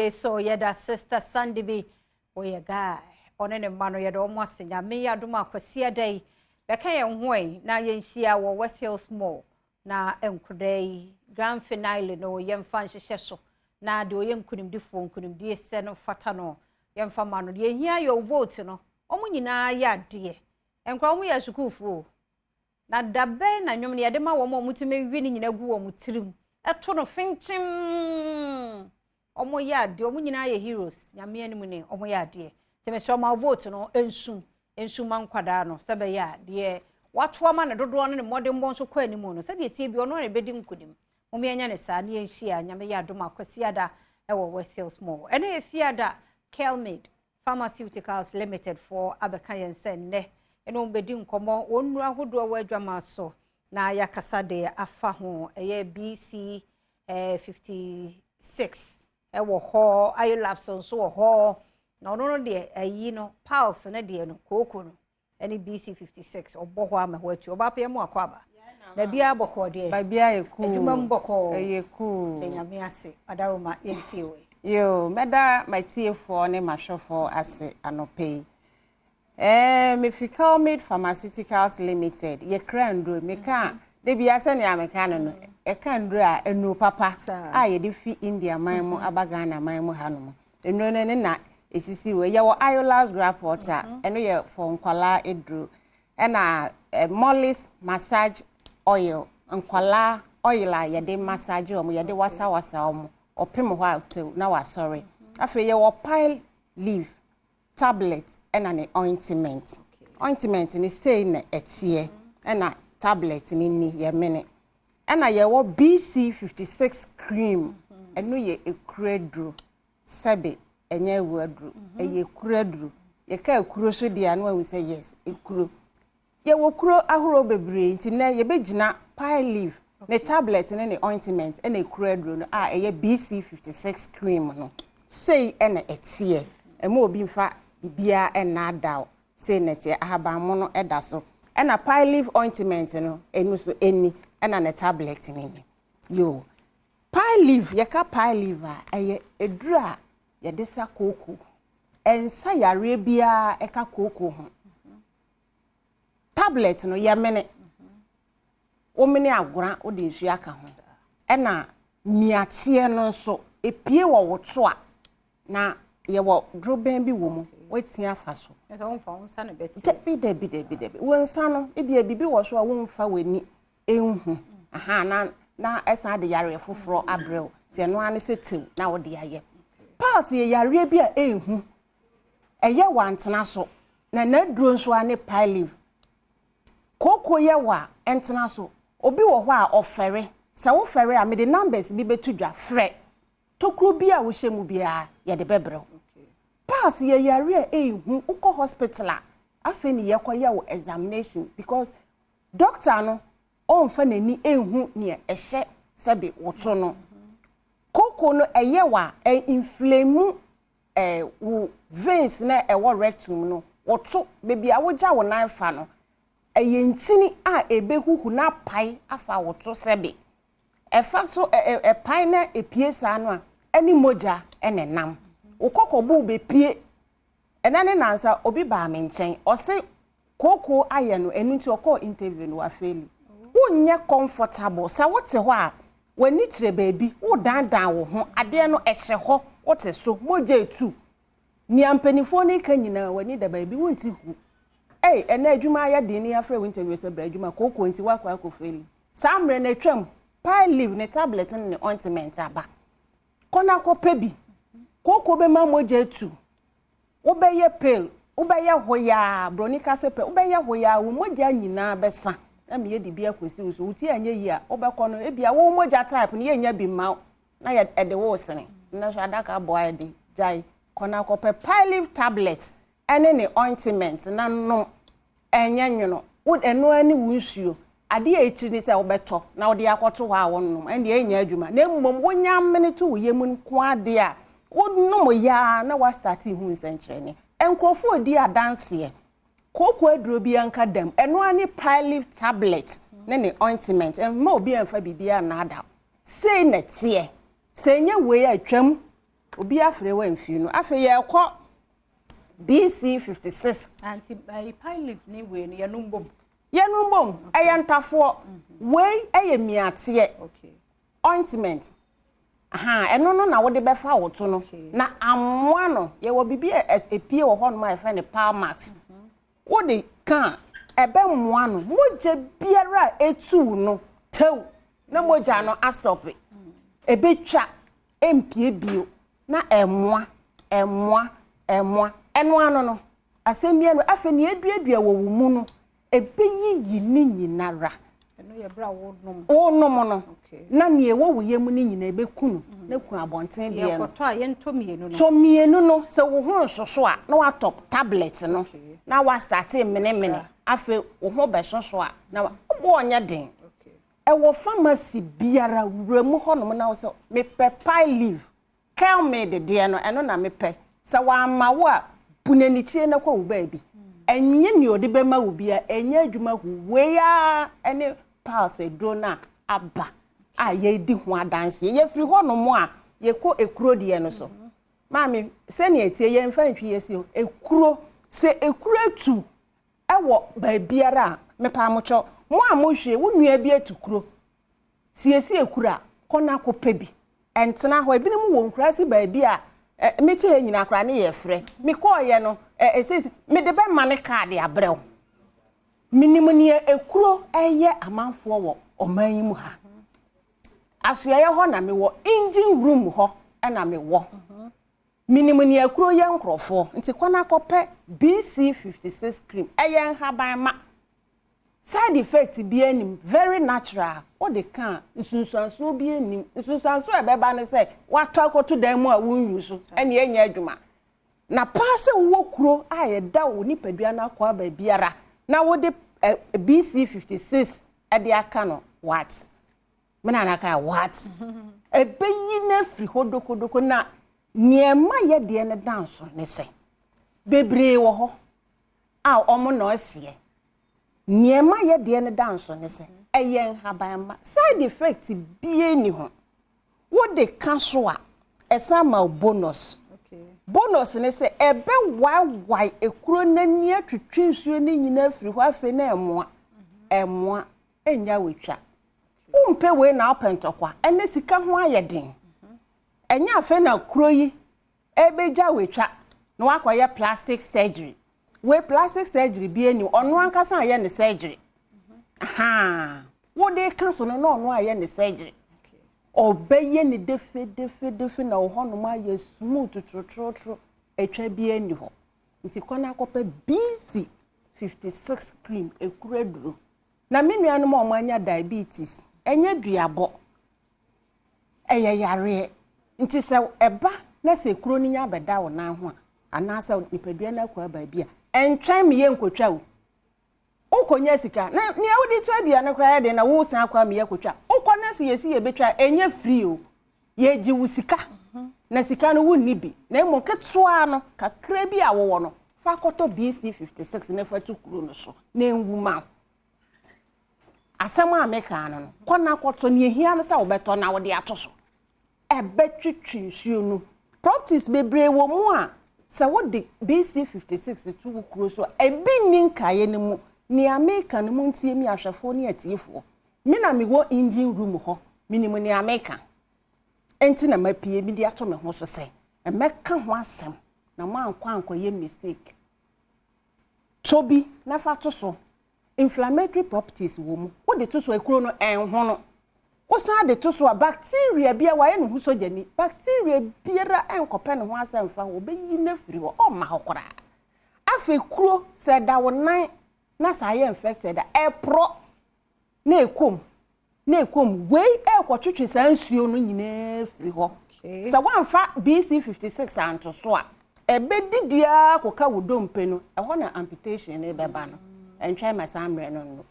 So yada sister Sandy be boy a guy on any man yada almost in ya me Adom Afisem day beka ye hwen na ye nhia wo West Hills Mall na enkudai grand finale no yemfa nhyehyɛ so na de oyem kunim difo kunim die se no fata no yemfa ma no ye hia your vote no omo nyina ya de enkra omo ya sukufu na dabe na nwom ne yade ma wo mo mutime wi ni nyina gu wo mutirim eto no finchim omo ya de omo nyina ye heroes nyame anim ne omo ya de temeso ma vote no ensu man kwada no sebe ya de watoa ma ne dodo no ne modern bon so kwa anim no sebe tie bi ono ne bedi nkudim omo anya ne sa ne enhia nyame ya Adom Afisem da ewo West Hills Mall ene efiada Kelmed Pharmaceuticals Limited for abekayen senne eno bedi nkomo onura hodo wa adwama so na yakasa de afa ho eye BC 56 ewo ho ayo lapson so ho na ono no de ayi no pulse na de no koko no eni BC 56 obo ho ama ho atu oba pa mu akwaba na bia boko de ba bia ye ku adwuma mboko ye ku enyame ase adaroma yentiewe yo meda my tie4 ne mahwefo ase anope me fi Kelmed Pharmaceuticals Limited ye krandro me ka de bia se ne ameka no e kandro a enu papa a ye de fi India manmu abagana manmu hanom enu ne na esisi we ye wo Iola's Grapporter eno ye for nkwala edru na Molly's massage oil nkwala oil a ye de massage omo ye de wasa omo opem ho atew na wa sorry afa ye wo pile leaf tablet ena ne ointment ni say na etie ena tablet ni ye mene ena ye wo BC 56 cream eno ye ekredru sebe enye wadru eye ekredru ye ka ekuro so dia no we say yes ekuro ye wo kuro ahoro bebre nti na ye begina pile leaf ne tablet ne ointment ena ekredru no a eye BC 56 cream no say ena etie ema obi mfa bibia ena daw say nete ahabanmo no eda so ena pile leaf ointment no enu so eni ena ne tablet ni yo pile leaf ye ka pile leaf a eye edura ye de sa koko ensa yare bia eka koko ho tablet no ye mene o mene agora o de nsu aka ho ena miatie no so epie wo woto a na ye wo droben bi wo mu wetia fa so esa wonfa wonsa ne beti debi wonsa no ebia bibi wo so a wonfa weni enhu aha na esa de yare foforo abrel tie no ane setew na wo de aye pass ye yare bia enhu eye wantena so na duro nso ane pile leaf koko ye wa entena so obi wo ho a ofere se wo fere a me de numbers bi betu dwa frɛ tokuro bi a wo hyemu bia ye de bebrɛ pass ye yare enhu uko hospital a afeni ye koye wo examination because doctor no on fa nani enhu ne ehye sebe woto no koko no eye wa inflame wo veins na ewo rectum no woto bebi a wogya wo nan fa no eye ntini a ebehuhu na pai afa woto sebe efa so pai na epie sa no a ani moja ene nam ukoko bu be pie enane nansa obi ba me nchen o se koko aye no enu nti okọ interview no afeli wonye comfortable sa wote ho a wani kire baabi wo dandan wo ho ade no ehye ho wote so moja etu ni ampanifo ni ka nyina wani da baabi wonti hu ena adwuma ya de ni afre interview se bra adwuma koko nti wakwa akofeli samre na twam pile leaf ne tablet ne ointment aba kona ko pebi koko be ma moja tu wo be ye pale wo be ye hoya bronika sepe wo be ye hoya wo moja nyina besa na me ye di bia kwesi wo so wuti anya yi a wo be kono e bia wo moja type ne ye nya bi ma na ye de wo sene na so adaka boy de jai kona ko pe pile leaf tablet ene ne ointment na no enya nwono wo eno ani wunsuo ade e tiri ni se wo beto na wo de akoto ho a wo no ende enya adwuma na mmom wo nya mene to wo yemu nko ade a wonno ya na wa start hu nsenkyere ne enkrofo di adanse koko aduro bi anka dam eno ani pile leaf tablet ne ointment ma obi anfa bibia na ada sei na tie sei nya we atwam obi afre wa mfi no afa ye kɔ BC56 anti pine leaf ni we ni yenumbom ayantafo we eye miate okay ointment eno no na wo de befa woto no na amoa no ye wo bibi epie wo ho no ma efa ne palmax wo de kan ebe moa no moje biara etu no tew na moja no astop ebetwa empie bio na emoa eno ano no asembia no afa ne eduadua wo mu no ebeyi ni nyinara eno ye bra wo nom no na ne wo wo yemu ni nyina ebekunu na ku abonten de no to aye ntomienu no tomienu no se wo ho soso a na wa top tablet no na wa start mene afa wo ho be soso a na wo onye den wo pharmacy biara wuramu honom na wo se me pepper leaf Kelmed de no eno na me pe se wa ma wo a punanichie na kwa wo ba bi enye ni odi be ma wo bia enye adwuma hu we ya ene pulse drona aba a ye di ho adanse ye firi honom a ye ko ekuro de no so maami se ne etie ye mfa ntwi ye si ekuro se ekuro atu ewo ba biara me pa mocho mo a mo hwe wo nua bi atukuro siesi ekura kona kopa bi entena ho ebinim wo nkurasi ba bi a mete he nyina akra ne ye frɛ me call ye no esesi me de be mane card abrew minim ne ekuro eye amanfo wo oman yi mu ha asoya ye ho na me wo engine room ho na me wo minim ne ekuro ye nkrofo nti kona kopa BC56 cream eye nhaban ma side effect bi anim very natural what they can nsunsanso bi anim nsunsanso ebeba ne say wato akoto dan mu a wonyu so ene enya adwuma na paase wo kuro aye da wo nipadua na akwa ba biara na wo de BC56 ade aka no what mena na aka what ebeyi na fri hodokodoko na niema ye de ne danso ne say bebre wo ho a omo na osie niema ye de ne danso ne se eyen habanma side effect bie ni ho wo de kanso a esama bonus bonus ne se ebe wai ekuro nani atwetwe nsuo ni nyina afiri ho afe na emoa enya wetwa umpe we na opentokwa ene sika ho ayeden enya afe na kuro yi ebeja wetwa na wakoye plastic surgery we plastic surgery bi eni onu ankasa aye ne surgery wo de kanso no onu aye ne surgery obeye ni defe na ohono ma ye smooth trotro etwa bi eni ho nti kona akopa BC56 cream ekureduro na menua no ma omanya diabetes enye duabo eye yare nti se eba na se ekuro ni nya beda wo na ho anasa nipadua na kwa ba bia entwan me ye nkotwa wo ukonya sika na ne awudi to adua na kwa de na wo san akwa me ye kotwa ukona se yesi ye betwa enye free o ye gi wo sika na sika no wonni bi na mo ketsoa no kakra bi a wo no fa koto BC56 na fa tukuro no so na enwuma asama ameka no kona koto ne ehia no sa wo beto na wo de atoso ebetwitwi nsuo no properties bebre wo mu a sa wo de BC56 to kuro so ebi ninkaye ne mu ni America ne mu ntie mi ahwefo ne atiefo me na me wo engine room ho minimum ni America enti na mapie mi de ato me ho so se emeka ho asem na mo ankoye mistake tobi na fa to so inflammatory properties wo mu wo de to so ekuro no enho no wo sa de to so a bacteria bia wa ye no hu so jani bacteria biara enkope ne ho asem fa wo be yi na firi wo o ma hokora afa ekuro se da wo nan na sa ye infected pro na ekom we ekotwetwe sansuo no nyina firi ho se wan fa BC56 anto so a ebedidua koka wodompe no eho na amputation e beba no entwa masamre no no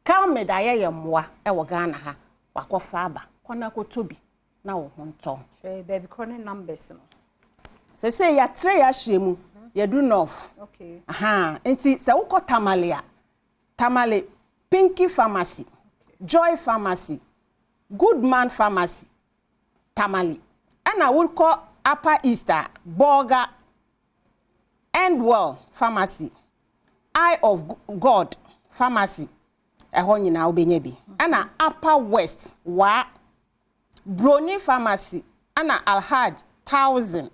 Kelmed aye moa ewo Ghana ha wakofa aba kona kotobi na wo ho nto baby corner numbers no se ya tre ya hwemu ya do north enti se wo ko tamale Pinky Pharmacy Joy Pharmacy Good Man Pharmacy tamale ana wo ko Upper Easter, Borga, Endwell Pharmacy, Eye of God Pharmacy, ɛhɔ nyina obenye bi. Ana Upper West, wa Broni Pharmacy, ana Alhaj 1000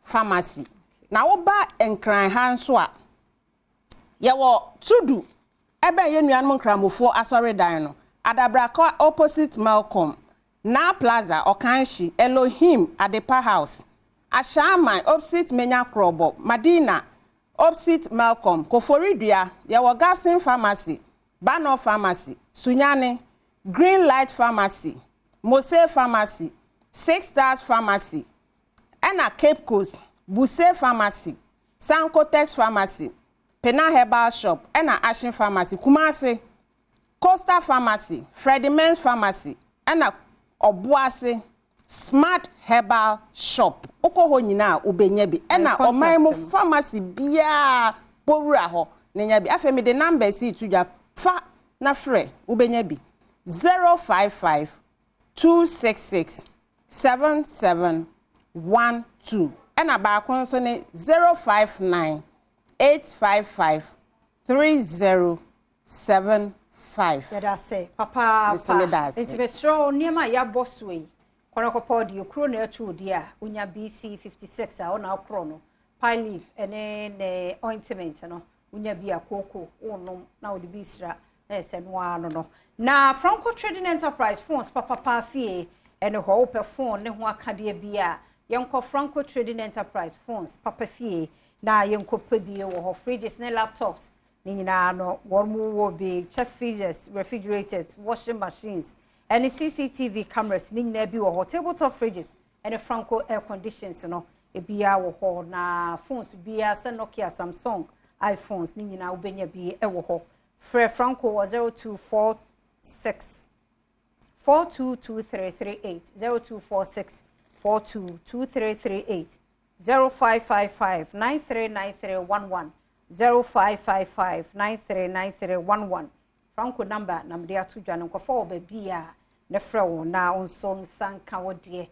Pharmacy. Na oba enkran ha nso a yewo tudu ebe ye nuanum nkramofo asore dan no Adabraka opposite Malcolm Na Plaza Okanshi Elohim Adepa House Ashaman opposite Menya Krobo Madina opposite Malcolm Koforidua yewo Gapsin Pharmacy Bano Pharmacy Sunyane Green Light Pharmacy Mose Pharmacy 6 Stars Pharmacy Ena Cape Coast Buse Pharmacy Sankotex Pharmacy Pena Herbal Shop Ena Ashin Pharmacy Kumase Costa Pharmacy Freddie Men's Pharmacy Ena Obuase Smart Herbal Shop Okoho nyina obenye bi ena omanmu pharmacy bia powura ho nenya bi afemi de number si tuja fa na frɛ obenye bi 055 266 7712 ena ba kon so ne 059 855 3075 That say papa it's be strong niema ya boss way konokopo di okro na etu di a unya BC 56 a ona okro no pine leaf ene ointment no unya bi akoko onom na odi bisra na ese no ano no na Franco Trading Enterprise phones papa fie ene ho ope phone ne ho akade bia yenko Franco Trading Enterprise phones papa fie na yenko pedie wo ho fridges ne laptops ni nyina no wormu wo big chef freezers refrigerators washing machines and CCTV cameras ni nyina bi wo ho tabletop fridges and Franco air conditions no e bia wo ho na phones bia se Nokia Samsung iPhones ni nyina obenya bi e wo ho Fre Franco 0246 422338 0246 422338 0555 939311 0555 939311 Franco number namde atudwa no nkofo obabia ne frɛ wo na onso nsanka wo de